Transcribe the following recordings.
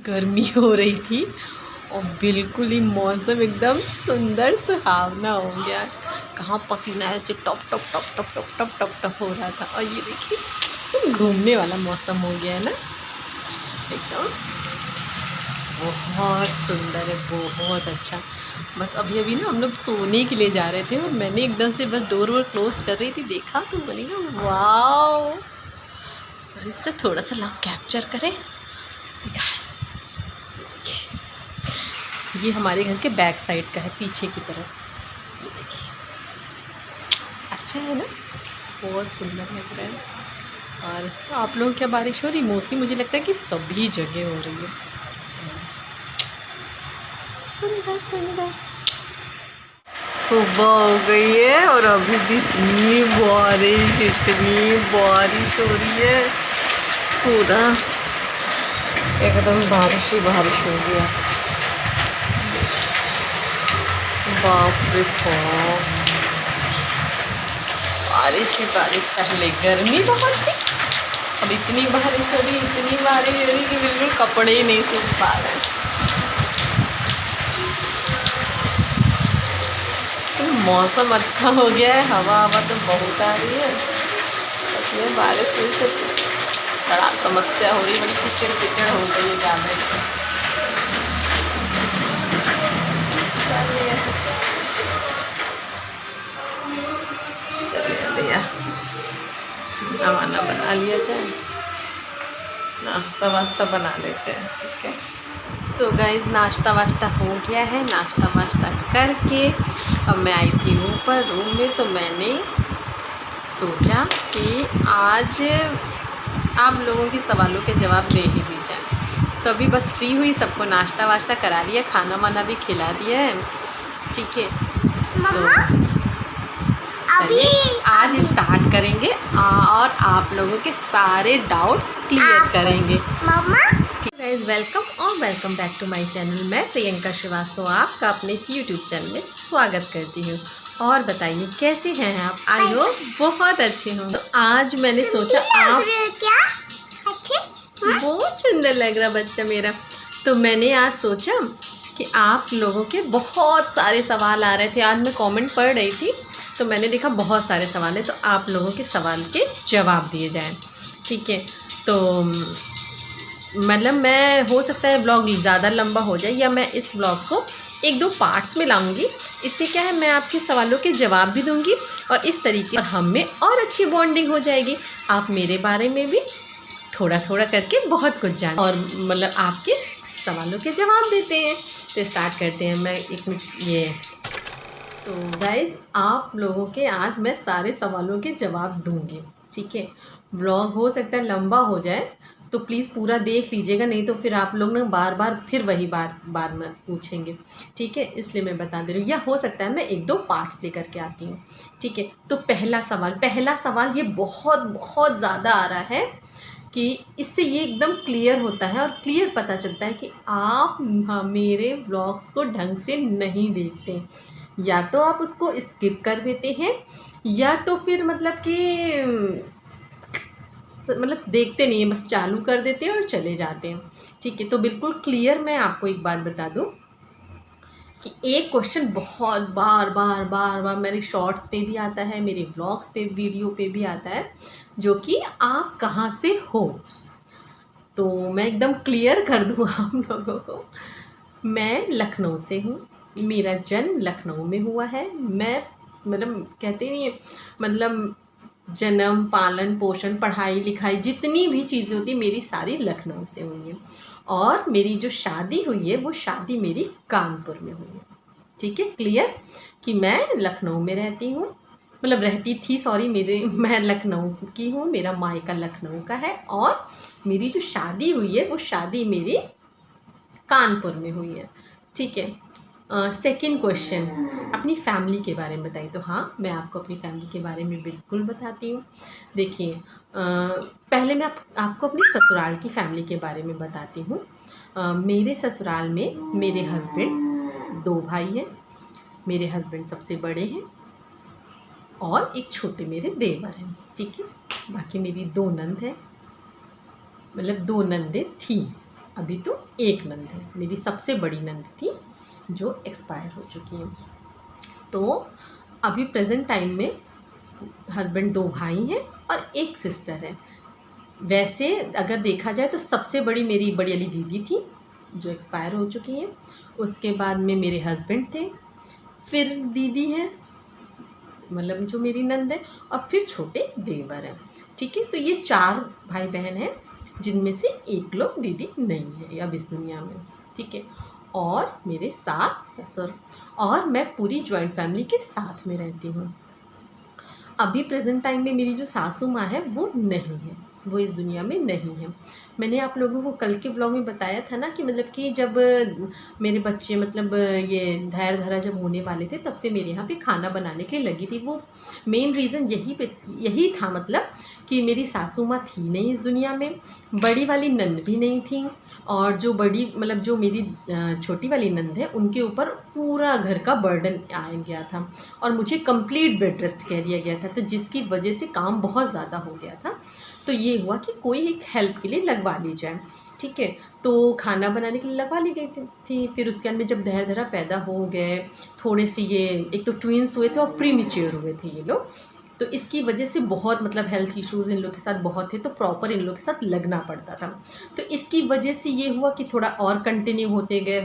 गर्मी हो रही थी और बिल्कुल ही मौसम एकदम सुंदर सुहावना हो गया। कहाँ पसीना ऐसे टप टप टप टप टप टप टप टप हो रहा था। और ये देखिए घूमने वाला मौसम हो गया है ना एकदम, बहुत सुंदर है, बहुत अच्छा। बस अभी अभी ना हम लोग सोने के लिए जा रहे थे और मैंने एकदम से बस डोर वोर क्लोज कर रही थी, देखा तो मैंने कहा वाओ, इससे थोड़ा सा लाभ कैप्चर करें। देखा ये हमारे घर के बैक साइड का है, पीछे की तरफ। ये देखिए अच्छा है ना, बहुत सुंदर लग रहा है। और आप लोगों क्या बारिश हो रही? मोस्टली मुझे लगता है कि सभी जगह हो रही है। सुंदर सुंदर। सुबह हो गई है और अभी भी इतनी बारिश हो रही है, पूरा एकदम बारिश ही बारिश हो गया। बाप रे बाप, बारिश ही बारिश। पहले गर्मी बहुत थी, अब इतनी बारिश हो रही कि बिल्कुल कपड़े ही नहीं सूख पा रहे। मौसम अच्छा हो गया है, हवा तो बहुत आ रही है। बस ये बारिश की वजह से बड़ा समस्या हो रही है, बड़ी कीचड़ हो गई है ज़्यादा। चलिए भैया खाना बना लिया जाए, नाश्ता वास्ता बना लेते हैं। ठीक है, तो गाइज़ नाश्ता वास्ता हो गया है। नाश्ता वास्ता करके अब मैं आई थी ऊपर रूम में, तो मैंने सोचा कि आज आप लोगों के सवालों के जवाब दे ही दी जाए। तो अभी बस फ्री हुई, सबको नाश्ता वास्ता करा दिया, खाना वाना भी खिला दिया है। ठीक है, तो चलिए आज स्टार्ट करेंगे और आप लोगों के सारे डाउट्स क्लियर करेंगे। Guys welcome back to my channel. मैं प्रियंका श्रीवास्तव आपका अपने इस यूट्यूब चैनल में स्वागत करती हूँ। और बताइए कैसे हैं आप? आई होप बहुत अच्छे हों। तो आज मैंने सोचा आप क्या अच्छे, बहुत सुंदर लग रहा बच्चा मेरा। तो मैंने आज सोचा कि आप लोगों के बहुत सारे सवाल आ रहे थे, आज मैं कमेंट पढ़ रही थी तो मैंने देखा बहुत सारे सवाल है, तो आप लोगों के सवाल के जवाब दिए जाएं। ठीक है, तो मतलब मैं हो सकता है ब्लॉग ज़्यादा लंबा हो जाए, या मैं इस ब्लॉग को 1-2 पार्ट्स में लाऊंगी। इससे क्या है, मैं आपके सवालों के जवाब भी दूंगी और इस तरीके हम में और अच्छी बॉन्डिंग हो जाएगी। आप मेरे बारे में भी थोड़ा थोड़ा करके बहुत कुछ जान और मतलब आपके सवालों के जवाब देते हैं। तो स्टार्ट करते हैं। मैं 1 मिनट ये, तो गाइज़ आप लोगों के आज मैं सारे सवालों के जवाब दूंगी। ठीक है, ब्लॉग हो सकता है लंबा हो जाए, तो प्लीज़ पूरा देख लीजिएगा, नहीं तो फिर आप लोग ना बार बार फिर वही बार में पूछेंगे। ठीक है, इसलिए मैं बता दे रही हूँ, या हो सकता है मैं 1-2 पार्ट्स लेकर के आती हूँ। ठीक है, तो पहला सवाल ये बहुत बहुत ज़्यादा आ रहा है कि इससे ये एकदम क्लियर होता है और क्लियर पता चलता है कि आप मेरे ब्लॉग्स को ढंग से नहीं देखते, या तो आप उसको स्किप कर देते हैं, या तो फिर मतलब कि मतलब देखते नहीं हैं, बस चालू कर देते हैं और चले जाते हैं। ठीक है, तो बिल्कुल क्लियर मैं आपको एक बात बता दूं कि एक क्वेश्चन बहुत बार मेरे शॉर्ट्स पे भी आता है, मेरे व्लॉग्स पे वीडियो पे भी आता है, जो कि आप कहाँ से हो। तो मैं एकदम क्लियर कर दूँ आप लोगों को, मैं लखनऊ से हूँ, मेरा जन्म लखनऊ में हुआ है। मैं मतलब कहते नहीं है, मतलब जन्म पालन पोषण पढ़ाई लिखाई जितनी भी चीज़ें होती मेरी सारी लखनऊ से हुई है, और मेरी जो शादी हुई है वो शादी मेरी कानपुर में हुई है। ठीक है, क्लियर कि मैं लखनऊ में रहती हूँ, मतलब रहती थी, सॉरी, मैं लखनऊ की हूँ, मेरा मायका लखनऊ का है, और मेरी जो शादी हुई है वो शादी मेरी कानपुर में हुई है। ठीक है, सेकंड क्वेश्चन, अपनी फैमिली के बारे में बताइए। तो हाँ, मैं आपको अपनी फैमिली के बारे में बिल्कुल बताती हूँ। देखिए, पहले मैं आपको अपनी ससुराल की फैमिली के बारे में बताती हूँ। मेरे ससुराल में मेरे हस्बैंड 2 भाई हैं, मेरे हस्बैंड सबसे बड़े हैं और एक छोटे मेरे देवर हैं। ठीक है, बाकी मेरी 2 नंद हैं, मतलब 2 नंदें थी। अभी तो एक नंद है, मेरी सबसे बड़ी नंद थी जो एक्सपायर हो चुकी है। तो अभी प्रेजेंट टाइम में हस्बैंड 2 भाई हैं और एक सिस्टर है। वैसे अगर देखा जाए तो सबसे बड़ी मेरी बड़ी वाली दीदी थी जो एक्सपायर हो चुकी है, उसके बाद में मेरे हस्बैंड थे, फिर दीदी है मतलब जो मेरी नंद है, और फिर छोटे देवर हैं। ठीक है, तो ये 4 भाई बहन हैं जिनमें से एक लोग दीदी नहीं है अब इस दुनिया में। ठीक है, और मेरे सास ससुर, और मैं पूरी जॉइंट फैमिली के साथ में रहती हूँ। अभी प्रेजेंट टाइम में मेरी जो सासू माँ है वो नहीं है, वो इस दुनिया में नहीं है। मैंने आप लोगों को कल के ब्लॉग में बताया था ना कि मतलब कि जब मेरे बच्चे मतलब ये धैर्य धरा जब होने वाले थे तब से मेरे यहाँ पे खाना बनाने के लिए लगी थी। वो मेन रीज़न यही था मतलब कि मेरी सासू माँ थी नहीं इस दुनिया में, बड़ी वाली नंद भी नहीं थी, और जो बड़ी मतलब जो मेरी छोटी वाली नंद है उनके ऊपर पूरा घर का बर्डन आ गया था और मुझे कंप्लीट बेड रेस्ट कह दिया गया था, तो जिसकी वजह से काम बहुत ज़्यादा हो गया था। तो ये हुआ कि कोई एक हेल्प के लिए लगवा ली जाए। ठीक है, तो खाना बनाने के लिए लगवा ली गई थी। फिर उसके अंदर जब धैर्य धरा पैदा हो गए, थोड़े से ये एक तो ट्विंस हुए थे और प्रीमेच्योर हुए थे ये लोग, तो इसकी वजह से बहुत मतलब हेल्थ इश्यूज़ इन लोग के साथ बहुत थे, तो प्रॉपर इन लोग के साथ लगना पड़ता था। तो इसकी वजह से ये हुआ कि थोड़ा और कंटिन्यू होते गए।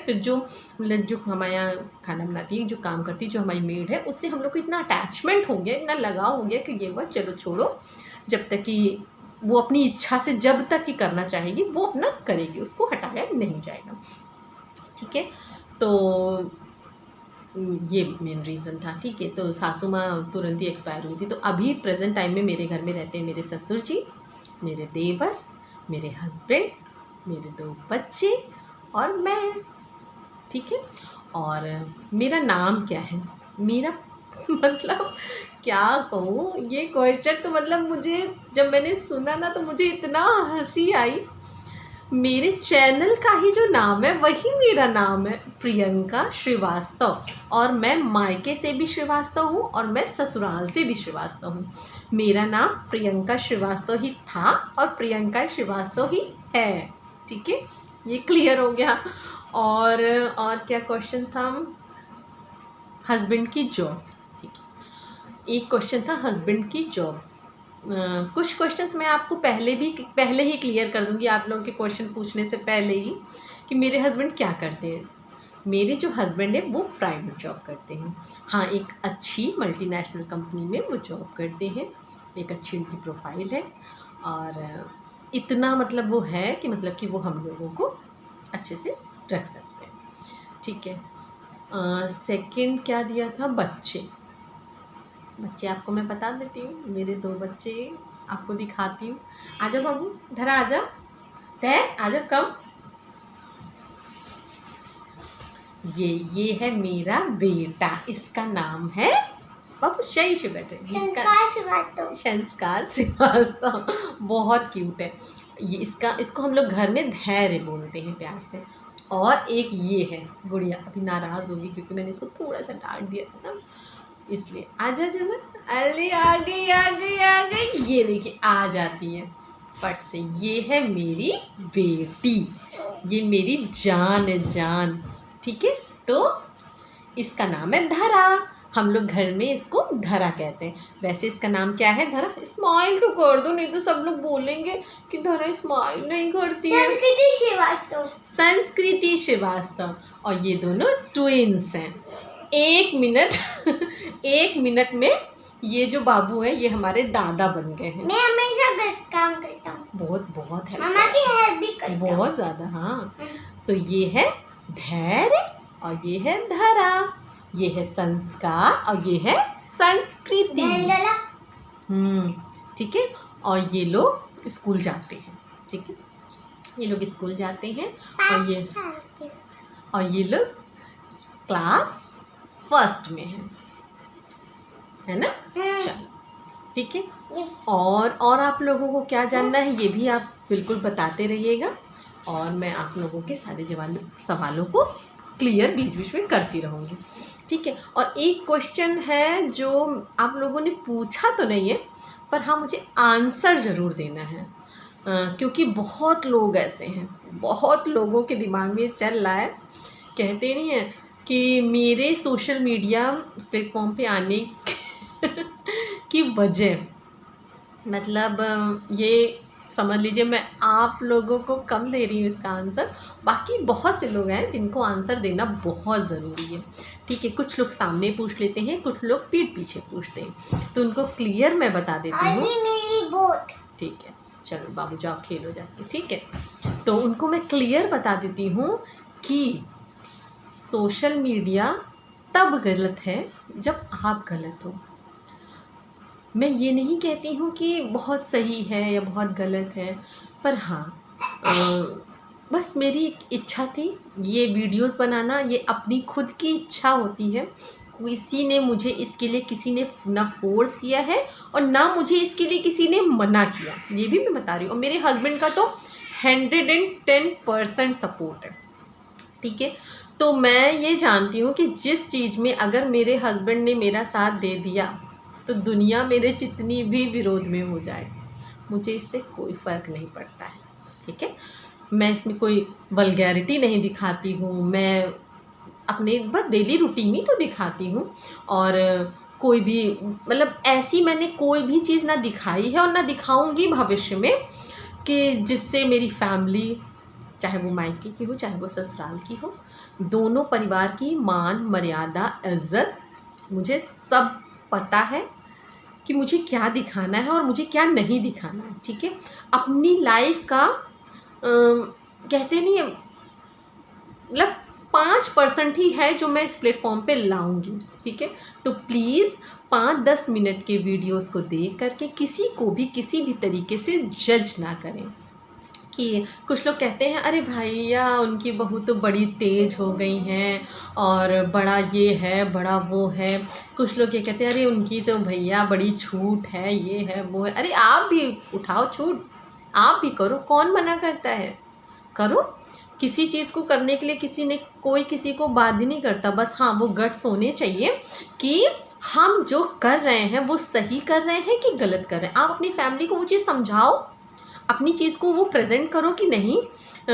फिर जो मतलब जो हमारे यहाँ खाना बनाती है, जो काम करती है, जो हमारी मेड है, उससे हम लोग को इतना अटैचमेंट हो गया, इतना लगाव हो गया कि ये हुआ चलो छोड़ो, जब तक कि वो अपनी इच्छा से जब तक कि करना चाहेगी वो अपना करेगी, उसको हटाया नहीं जाएगा। ठीक है, तो ये मेन रीज़न था। ठीक है, तो सासू माँ तुरंत ही एक्सपायर हुई थी। तो अभी प्रेजेंट टाइम में मेरे घर में रहते हैं मेरे ससुर जी, मेरे देवर, मेरे हस्बैंड, मेरे 2 बच्चे और मैं। ठीक है, और मेरा नाम क्या है, मेरा मतलब क्या कहूँ, ये क्वेश्चन तो मतलब मुझे जब मैंने सुना ना तो मुझे इतना हंसी आई। मेरे चैनल का ही जो नाम है वही मेरा नाम है, प्रियंका श्रीवास्तव, और मैं मायके से भी श्रीवास्तव हूँ और मैं ससुराल से भी श्रीवास्तव हूँ। मेरा नाम प्रियंका श्रीवास्तव ही था और प्रियंका श्रीवास्तव ही है। ठीक है, ये क्लियर हो गया। और क्या क्वेश्चन था, हस्बैंड की जॉब। ठीक है, एक क्वेश्चन था हस्बैंड की जॉब। कुछ क्वेश्चंस मैं आपको पहले ही क्लियर कर दूंगी आप लोगों के क्वेश्चन पूछने से पहले ही, कि मेरे हस्बैंड क्या करते हैं। मेरे जो हस्बैंड है वो प्राइवेट जॉब करते हैं। हाँ, एक अच्छी मल्टीनेशनल कंपनी में वो जॉब करते हैं, एक अच्छी उनकी प्रोफाइल है, और इतना मतलब वो है कि मतलब कि वो हम लोगों को अच्छे से रख सकते हैं। ठीक है, सेकंड क्या दिया था, बच्चे आपको मैं बता देती हूँ। मेरे 2 बच्चे आपको दिखाती हूँ। आजा बाबू, इधर आजा, आजा कम। ये है मेरा बेटा, इसका नाम है बाबू सही से बैठे, संस्कार श्रीवास्तव, बहुत क्यूट है ये। इसको हम लोग घर में धैर्य बोलते हैं प्यार से। और एक ये है गुड़िया, अभी नाराज़ होगी क्योंकि मैंने इसको थोड़ा सा डांट दिया था ना, इसलिए। आजा जना, अरे आ गई, ये देखिए आ जाती है फट से। ये है मेरी बेटी, ये मेरी जान। ठीक है, तो इसका नाम है धरा, हम लोग घर में इसको धरा कहते हैं। वैसे इसका नाम क्या है, धरा। स्माइल तो कर दो, नहीं तो सब लोग बोलेंगे कि धरा स्माइल नहीं करती है। संस्कृति श्रीवास्तव, और ये दोनों ट्विंस हैं। 1 मिनट में ये जो बाबू है ये हमारे दादा बन गए हैं। मैं हमेशा काम करता हूँ, बहुत है, मामा की हेल्प भी करता हूँ बहुत ज़्यादा। हाँ, तो ये है धैर्य और ये है धरा, ये है संस्कार और ये है संस्कृति। ठीक है, और ये लोग स्कूल जाते हैं। ठीक है, ये लोग स्कूल जाते हैं और ये लोग क्लास 1 में है ना। चलो ठीक है, और आप लोगों को क्या जानना है ये भी आप बिल्कुल बताते रहिएगा, और मैं आप लोगों के सारे सवालों को क्लियर बीच में करती रहूँगी। ठीक है, और एक क्वेश्चन है जो आप लोगों ने पूछा तो नहीं है, पर हाँ मुझे आंसर ज़रूर देना है। क्योंकि बहुत लोग ऐसे हैं, बहुत लोगों के दिमाग में चल रहा है, कहते नहीं है कि मेरे सोशल मीडिया प्लेटफॉर्म पे आने की वजह, मतलब ये समझ लीजिए मैं आप लोगों को कम दे रही हूँ इसका आंसर, बाकी बहुत से लोग हैं जिनको आंसर देना बहुत ज़रूरी है। ठीक है, कुछ लोग सामने पूछ लेते हैं, कुछ लोग पीठ पीछे पूछते हैं, तो उनको क्लियर मैं बता देती हूँ। ठीक है, चलो बाबू जाओ खेलो जाके। ठीक है, तो उनको मैं क्लियर बता देती हूँ कि सोशल मीडिया तब गलत है जब आप गलत हो। मैं ये नहीं कहती हूँ कि बहुत सही है या बहुत गलत है, पर हाँ बस मेरी एक इच्छा थी ये वीडियोस बनाना, ये अपनी खुद की इच्छा होती है। किसी ने मुझे इसके लिए, किसी ने ना फोर्स किया है और ना मुझे इसके लिए किसी ने मना किया, ये भी मैं बता रही हूँ। और मेरे हस्बैंड का तो 110% सपोर्ट है। ठीक है, तो मैं ये जानती हूँ कि जिस चीज़ में अगर मेरे हस्बैंड ने मेरा साथ दे दिया तो दुनिया मेरे जितनी भी विरोध में हो जाए, मुझे इससे कोई फ़र्क नहीं पड़ता है। ठीक है, मैं इसमें कोई वल्गैरिटी नहीं दिखाती हूँ, मैं अपने बस डेली रूटीन ही तो दिखाती हूँ। और कोई भी मतलब ऐसी मैंने कोई भी चीज़ ना दिखाई है और ना दिखाऊंगी भविष्य में कि जिससे मेरी फैमिली, चाहे वो मायके की हो चाहे वो ससुराल की हो, दोनों परिवार की मान मर्यादा इज़्ज़त, मुझे सब पता है कि मुझे क्या दिखाना है और मुझे क्या नहीं दिखाना है। ठीक है, अपनी लाइफ का कहते नहीं है, मतलब 5% ही है जो मैं इस प्लेटफॉर्म पे लाऊंगी। ठीक है, तो प्लीज़ 5-10 मिनट के वीडियोस को देख करके किसी को भी किसी भी तरीके से जज ना करें। कि कुछ लोग कहते हैं अरे भैया उनकी बहू तो बड़ी तेज़ हो गई हैं और बड़ा ये है बड़ा वो है। कुछ लोग ये कहते हैं अरे उनकी तो भैया बड़ी छूट है, ये है वो है। अरे आप भी उठाओ छूट, आप भी करो, कौन मना करता है, करो। किसी चीज़ को करने के लिए कोई किसी को बाध्य नहीं करता, बस हाँ वो गट्स होने चाहिए कि हम जो कर रहे हैं वो सही कर रहे हैं कि गलत कर रहे हैं। आप अपनी फैमिली को वो चीज़ समझाओ, अपनी चीज़ को वो प्रेजेंट करो कि नहीं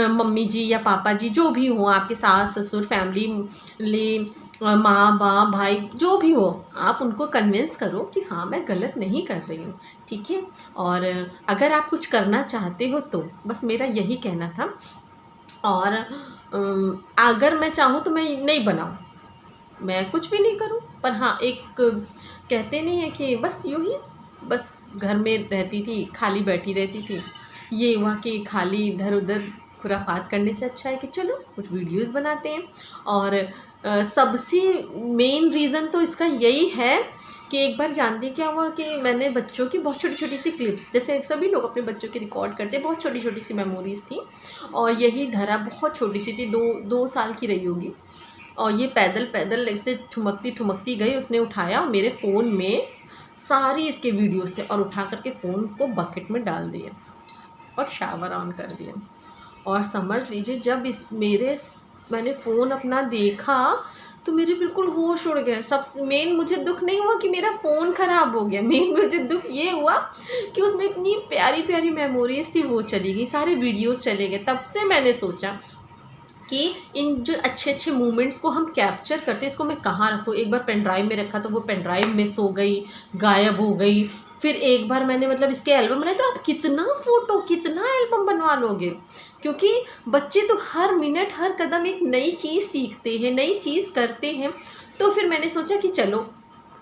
मम्मी जी या पापा जी जो भी हो, आपके सास ससुर फैमिली माँ बाप भाई जो भी हो, आप उनको कन्विंस करो कि हाँ मैं गलत नहीं कर रही हूँ। ठीक है, और अगर आप कुछ करना चाहते हो तो बस मेरा यही कहना था। और अगर मैं चाहूँ तो मैं नहीं बनाऊँ, मैं कुछ भी नहीं करूँ, पर हाँ एक कहते नहीं है कि बस यूँ ही बस घर में रहती थी, खाली बैठी रहती थी, ये हुआ कि खाली इधर उधर खुराफात करने से अच्छा है कि चलो कुछ वीडियोस बनाते हैं। और सबसे मेन रीज़न तो इसका यही है कि एक बार जानते क्या हुआ कि मैंने बच्चों की बहुत छोटी छोटी सी क्लिप्स, जैसे सभी लोग अपने बच्चों की रिकॉर्ड करते हैं, बहुत छोटी छोटी सी मेमोरीज़ थी और यही धरा बहुत छोटी सी थी, 2 साल की रही होगी। और ये पैदल पैदल ऐसे ठुमकती ठुमकती गई, उसने उठाया और मेरे फ़ोन में सारी इसके वीडियोस थे और उठा करके फ़ोन को बकेट में डाल दिया और शावर ऑन कर दिया। और समझ लीजिए जब मैंने फ़ोन अपना देखा तो मेरे बिल्कुल होश उड़ गए। सब मेन मुझे दुख नहीं हुआ कि मेरा फ़ोन ख़राब हो गया, मेन मुझे दुख ये हुआ कि उसमें इतनी प्यारी प्यारी मेमोरीज़ थी वो चली गई, सारे वीडियोस चले गए। तब से मैंने सोचा कि इन जो अच्छे अच्छे मोमेंट्स को हम कैप्चर करते हैं इसको मैं कहाँ रखूँ। एक बार पेन ड्राइव में रखा तो वो पेन ड्राइव मिस हो गई, गायब हो गई। फिर एक बार मैंने मतलब इसके एल्बम बनाए, तो आप कितना फ़ोटो कितना एल्बम बनवा लोगे, क्योंकि बच्चे तो हर मिनट हर कदम एक नई चीज़ सीखते हैं, नई चीज़ करते हैं। तो फिर मैंने सोचा कि चलो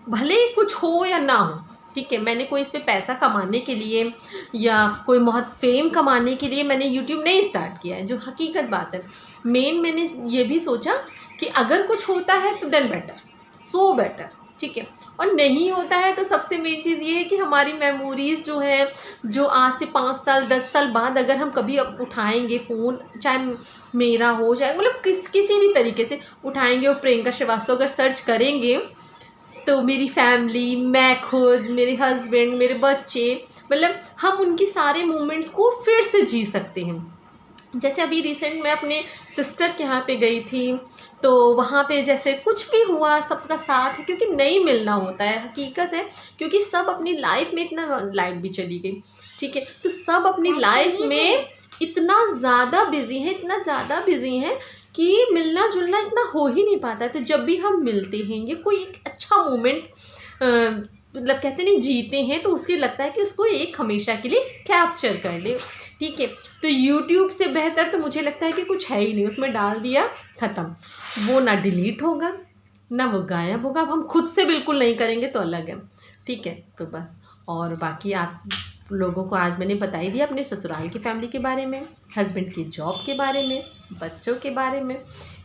भले कुछ हो या ना हो, ठीक है, मैंने कोई इस पे पैसा कमाने के लिए या कोई बहुत फेम कमाने के लिए मैंने यूट्यूब नहीं स्टार्ट किया है, जो हकीकत बात है। मेन मैंने ये भी सोचा कि अगर कुछ होता है तो देन बेटर, सो बेटर, ठीक है। और नहीं होता है तो सबसे मेन चीज़ ये है कि हमारी मेमोरीज़ जो है, जो आज से 5 साल 10 साल बाद अगर हम कभी अब उठाएंगे फ़ोन, चाहे मेरा हो चाहे मतलब किसी भी तरीके से उठाएंगे और प्रियंका श्रीवास्तव अगर सर्च करेंगे तो मेरी फैमिली, मैं खुद, मेरे हस्बैंड, मेरे बच्चे, मतलब हम उनकी सारे मोमेंट्स को फिर से जी सकते हैं। जैसे अभी रिसेंट में अपने सिस्टर के यहाँ पे गई थी, तो वहाँ पे जैसे कुछ भी हुआ सबका साथ है, क्योंकि नहीं मिलना होता है, हकीकत है, क्योंकि सब अपनी लाइफ में इतना, लाइट भी चली गई, ठीक है, तो सब अपनी लाइफ में इतना ज़्यादा बिजी है, इतना ज़्यादा बिजी है कि मिलना जुलना इतना हो ही नहीं पाता है। तो जब भी हम मिलते हैं, ये कोई एक अच्छा मोमेंट मतलब कहते नहीं जीते हैं, तो उसके लगता है कि उसको एक हमेशा के लिए कैप्चर कर ले, ठीक है। तो YouTube से बेहतर तो मुझे लगता है कि कुछ है ही नहीं, उसमें डाल दिया ख़त्म, वो ना डिलीट होगा ना वो गायब होगा। अब हम खुद से बिल्कुल नहीं करेंगे तो अलग है, ठीक है। तो बस, और बाकी आप लोगों को आज मैंने बता ही दिया अपने ससुराल की फैमिली के बारे में, हस्बैंड की जॉब के बारे में, बच्चों के बारे में,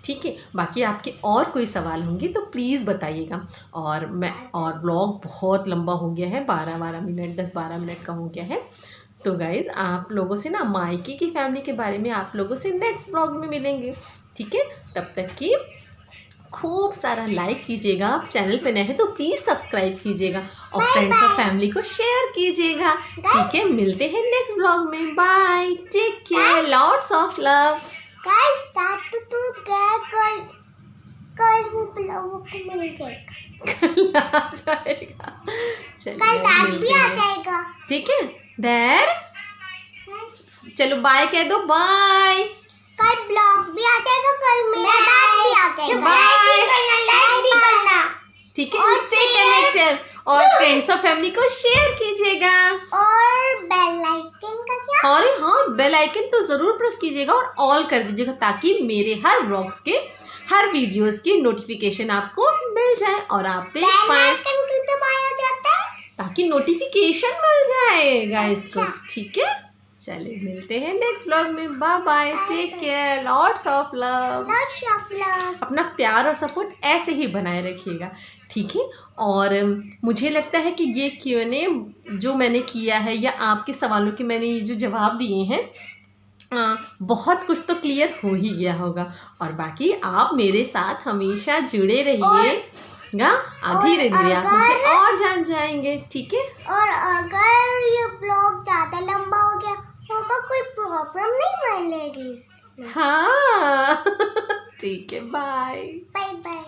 ठीक है। बाकी आपके और कोई सवाल होंगे तो प्लीज़ बताइएगा। और व्लॉग बहुत लंबा हो गया है, 12 मिनट 10-12 मिनट का हो गया है। तो गाइज़ आप लोगों से ना मायके की फैमिली के बारे में आप लोगों से नेक्स्ट ब्लॉग में मिलेंगे, ठीक है। तब तक की खूब सारा लाइक कीजिएगा, आप चैनल पे नए हैं तो प्लीज़ सब्सक्राइब कीजिएगा और फ्रेंड्स और फैमिली को शेयर कीजिएगा, ठीक है। मिलते हैं नेक्स्ट ब्लॉग में, bye, take care, lots of love. Guys कल वो ब्लॉग मिल जाएगा, कल आ जाएगा, कल दाद भी आ जाएगा, ठीक है। डैड चलो बाय कह दो, बाय। कल ब्लॉग भी आ जाएगा, कल मेरा दाद भी आ जाएगा, लाइक भी करना, ठीक है। स्टे कनेक्टेड और फ्रेंड्स और फैमिली को शेयर कीजिएगा, और बेल आइकन का क्या, और हाँ बेल आइकन तो ज़रूर प्रेस कीजिएगा और ऑल कर दीजिएगा, ताकि मेरे हर व्लॉग्स के, हर वीडियोस की नोटिफिकेशन आपको मिल जाए और आप देख पाए, दबाया जाता है ताकि नोटिफिकेशन मिल जाएगा इसको, ठीक है। चलिए मिलते हैं नेक्स्ट ब्लॉग में, bye bye, take care, lots of love. अपना प्यार और सपोर्ट ऐसे ही बनाए रखिएगा, ठीक है। और मुझे लगता है कि ये Q&A जो मैंने किया है, या आपके सवालों के मैंने ये जो जवाब दिए हैं, बहुत कुछ तो क्लियर हो ही गया होगा। और बाकी आप मेरे साथ हमेशा जुड़े रहिएगा, धीरे धीरे आप मुझे और जान जाएंगे, ठीक है। और अगर ये ब्लॉग ज़्यादा लंबा हो गया होगा, कोई प्रॉब्लम नहीं, मैं लेडीज, हाँ ठीक है, बाय बाय बाय।